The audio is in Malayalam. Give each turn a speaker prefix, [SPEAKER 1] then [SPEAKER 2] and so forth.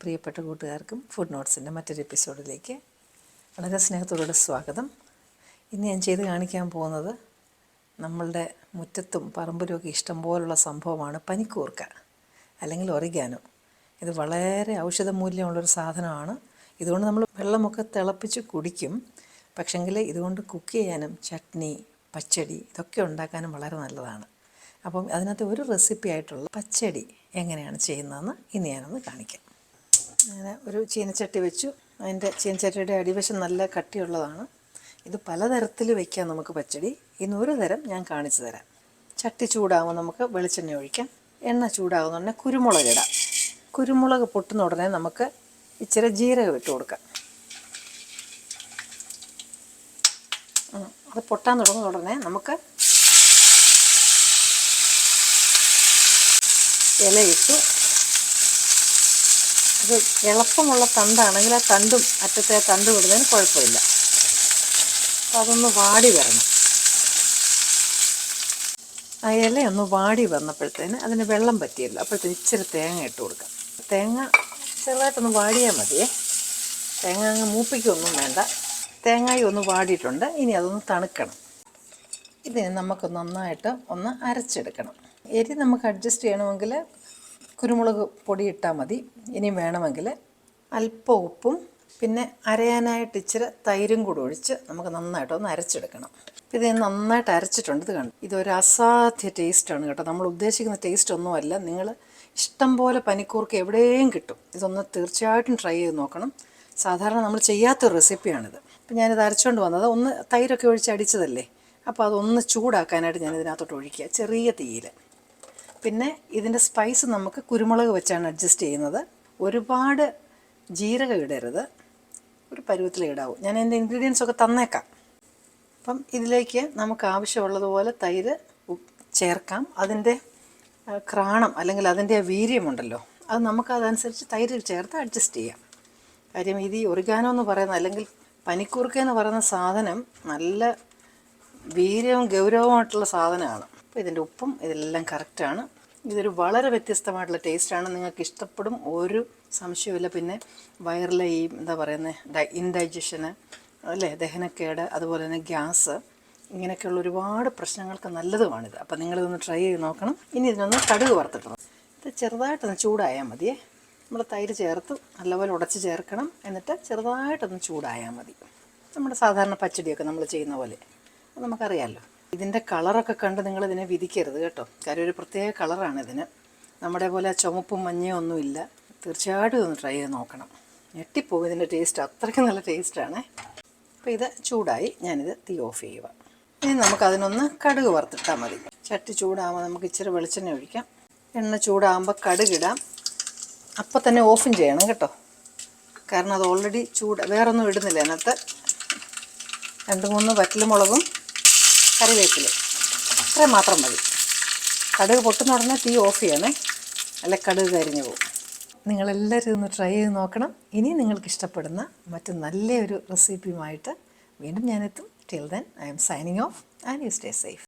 [SPEAKER 1] പ്രിയപ്പെട്ട കൂട്ടുകാർക്കും ഫുഡ് നോട്ട്സിൻ്റെ മറ്റൊരു എപ്പിസോഡിലേക്ക് വളരെ സ്നേഹത്തോടെ സ്വാഗതം. ഇന്ന് ഞാൻ ചെയ്ത് കാണിക്കാൻ പോകുന്നത് നമ്മളുടെ മുറ്റത്തും പറമ്പിലുമൊക്കെ ഇഷ്ടം പോലുള്ള സംഭവമാണ് പനിക്കൂർക്ക അല്ലെങ്കിൽ ഒറിഗാനോ. ഇത് വളരെ ഔഷധ മൂല്യമുള്ളൊരു സാധനമാണ്. ഇതുകൊണ്ട് നമ്മൾ വെള്ളമൊക്കെ തിളപ്പിച്ച് കുടിക്കും. പക്ഷെങ്കിൽ ഇതുകൊണ്ട് കുക്ക് ചെയ്യാനും ചട്നി, പച്ചടി ഇതൊക്കെ ഉണ്ടാക്കാനും വളരെ നല്ലതാണ്. അപ്പം അതിനകത്ത് ഒരു റെസിപ്പി ആയിട്ടുള്ള പച്ചടി എങ്ങനെയാണ് ചെയ്യുന്നതെന്ന് ഇന്ന് ഞാനൊന്ന് കാണിക്കാം. അങ്ങനെ ഒരു ചീനച്ചട്ടി വെച്ചു. അതിൻ്റെ ചീനച്ചട്ടിയുടെ അടിവശം നല്ല കട്ടിയുള്ളതാണ്. ഇത് പലതരത്തിൽ വയ്ക്കാം നമുക്ക് പച്ചടി. ഇന്ന് ഒരു തരം ഞാൻ കാണിച്ചു തരാം. ചട്ടി ചൂടാകുമ്പോൾ നമുക്ക് വെളിച്ചെണ്ണ ഒഴിക്കാം. എണ്ണ ചൂടാകുന്ന ഉടനെ കുരുമുളക് ഇടാം. കുരുമുളക് പൊട്ടുന്ന ഉടനെ നമുക്ക് ഇച്ചിരി ജീരകം ഇട്ട് കൊടുക്കാം. അത് പൊട്ടാൻ തുടങ്ങുന്ന ഉടനെ നമുക്ക് ഇലയിട്ടു. അത് എളുപ്പമുള്ള തണ്ടാണെങ്കിൽ ആ തണ്ടും അറ്റത്തെ ആ തണ്ട് വിടുന്നതിന് കുഴപ്പമില്ല. അപ്പോൾ അതൊന്ന് വാടി വരണം. ആ ഇലയൊന്ന് വാടി വന്നപ്പോഴത്തേന് അതിന് വെള്ളം പറ്റിയല്ലോ. അപ്പോഴത്തേന് ഇച്ചിരി തേങ്ങ ഇട്ട് കൊടുക്കാം. തേങ്ങ ചെറുതായിട്ടൊന്ന് വാടിയാൽ മതിയേ. തേങ്ങ അങ്ങ് മൂപ്പിക്കൊന്നും വേണ്ട. തേങ്ങായി ഒന്ന് വാടിയിട്ടുണ്ട്. ഇനി അതൊന്ന് തണുക്കണം. ഇതിന് നമുക്ക് നന്നായിട്ട് ഒന്ന് അരച്ചെടുക്കണം. എരി നമുക്ക് അഡ്ജസ്റ്റ് ചെയ്യണമെങ്കിൽ കുരുമുളക് പൊടി ഇട്ടാൽ മതി. ഇനി വേണമെങ്കിൽ അല്പം ഉപ്പും പിന്നെ അരയാനായിട്ട് ഇച്ചിരി തൈരും കൂടി ഒഴിച്ച് നമുക്ക് നന്നായിട്ടൊന്ന് അരച്ചെടുക്കണം. ഇത് നന്നായിട്ട് അരച്ചിട്ടുണ്ട്. ഇത് കണ്ടു, ഇതൊരു അസാധ്യ ടേസ്റ്റാണ് കേട്ടോ. നമ്മൾ ഉദ്ദേശിക്കുന്ന ടേസ്റ്റ് ഒന്നുമല്ല. നിങ്ങൾ ഇഷ്ടം പോലെ പനിക്കൂർക്ക എവിടെയും കിട്ടും. ഇതൊന്ന് തീർച്ചയായിട്ടും ട്രൈ ചെയ്ത് നോക്കണം. സാധാരണ നമ്മൾ ചെയ്യാത്തൊരു റെസിപ്പിയാണിത്. അപ്പം ഞാനിത് അരച്ചുകൊണ്ട് വന്നത് ഒന്ന് തൈരൊക്കെ ഒഴിച്ച് അടിച്ചതല്ലേ. അപ്പോൾ അതൊന്ന് ചൂടാക്കാനായിട്ട് ഞാൻ ഇതിനകത്തോട്ട് ഒഴിക്കുക ചെറിയ തീയിൽ. പിന്നെ ഇതിൻ്റെ സ്പൈസ് നമുക്ക് കുരുമുളക് വെച്ചാണ് അഡ്ജസ്റ്റ് ചെയ്യുന്നത്. ഒരുപാട് ജീരകം ഇടരുത്, ഒരു പരുവത്തിൽ ഇടാവും. ഞാൻ എൻ്റെ ഇൻഗ്രീഡിയൻസ് ഒക്കെ തന്നേക്കാം. അപ്പം ഇതിലേക്ക് നമുക്ക് ആവശ്യമുള്ളതുപോലെ തൈര് ചേർക്കാം. അതിൻ്റെ ക്രാണം അല്ലെങ്കിൽ അതിൻ്റെ വീര്യമുണ്ടല്ലോ, അത് നമുക്ക് അതനുസരിച്ച് തൈര് ചേർത്ത് അഡ്ജസ്റ്റ് ചെയ്യാം. കാര്യം ഇത് ഈ ഒറിഗാനോ എന്ന് പറയുന്ന അല്ലെങ്കിൽ പനിക്കൂർക്ക എന്ന് പറയുന്ന സാധനം നല്ല വീര്യവും ഗൗരവമായിട്ടുള്ള സാധനമാണ്. അപ്പോൾ ഇതിൻ്റെ ഉപ്പും ഇതെല്ലാം കറക്റ്റാണ്. ഇതൊരു വളരെ വ്യത്യസ്തമായിട്ടുള്ള ടേസ്റ്റാണ്. നിങ്ങൾക്ക് ഇഷ്ടപ്പെടും, ഒരു സംശയമില്ല. പിന്നെ വയറിലെ ഈ എന്താ പറയുന്നത് ഇൻഡൈജഷന് അല്ലേ, ദഹനക്കേട്, അതുപോലെ തന്നെ ഗ്യാസ്, ഇങ്ങനെയൊക്കെയുള്ള ഒരുപാട് പ്രശ്നങ്ങൾക്ക് നല്ലതുമാണിത്. അപ്പോൾ നിങ്ങളിതൊന്ന് ട്രൈ ചെയ്ത് നോക്കണം. ഇനി ഇതിനൊന്ന് കടുക് വറുത്തിട്ടണം. ഇത് ചെറുതായിട്ടൊന്ന് ചൂടായാൽ മതിയേ. നമ്മൾ തൈര് ചേർത്ത് നല്ലപോലെ ഉടച്ച് ചേർക്കണം. എന്നിട്ട് ചെറുതായിട്ടൊന്ന് ചൂടായാൽ മതി. നമ്മുടെ സാധാരണ പച്ചടിയൊക്കെ നമ്മൾ ചെയ്യുന്ന പോലെ അത് നമുക്കറിയാമല്ലോ. ഇതിൻ്റെ കളറൊക്കെ കണ്ട് നിങ്ങളിതിനെ വിധിക്കരുത് കേട്ടോ. കാര്യം ഒരു പ്രത്യേക കളറാണ് ഇതിന്. നമ്മുടെ പോലെ ചുമപ്പും മഞ്ഞയും ഒന്നുമില്ല. തീർച്ചയായിട്ടും ഇതൊന്ന് ട്രൈ ചെയ്ത് നോക്കണം. ഞെട്ടിപ്പോകും ഇതിൻ്റെ ടേസ്റ്റ്. അത്രയ്ക്ക് നല്ല ടേസ്റ്റാണ്. അപ്പോൾ ഇത് ചൂടായി. ഞാനിത് തീ ഓഫ് ചെയ്യുക. ഇനി നമുക്കതിനൊന്ന് കടുക് വറുത്തിട്ടാൽ മതി. ചട്ടി ചൂടാകുമ്പോൾ നമുക്ക് ഇച്ചിരി വെളിച്ചെണ്ണ ഒഴിക്കാം. എണ്ണ ചൂടാകുമ്പോൾ കടുകിടാം. അപ്പോൾ തന്നെ ഓഫും ചെയ്യണം കേട്ടോ. കാരണം അത് ഓൾറെഡി വേറൊന്നും ഇടുന്നില്ല അതിനകത്ത്. 2-3 വറ്റൽമുളകും കറിവേപ്പില, ഇത്രയും മാത്രം മതി. കടുക് പൊട്ടുന്ന ഉടനെ തീ ഓഫ് ചെയ്യണേ, അല്ല കടുക് കരിഞ്ഞു പോകും. നിങ്ങളെല്ലാവരും ഒന്ന് ട്രൈ ചെയ്ത് നോക്കണം. ഇനി നിങ്ങൾക്ക് ഇഷ്ടപ്പെടുന്ന മറ്റു നല്ലൊരു റെസിപ്പിയുമായിട്ട് വീണ്ടും ഞാനെത്തും. Till then I am signing off and you stay safe.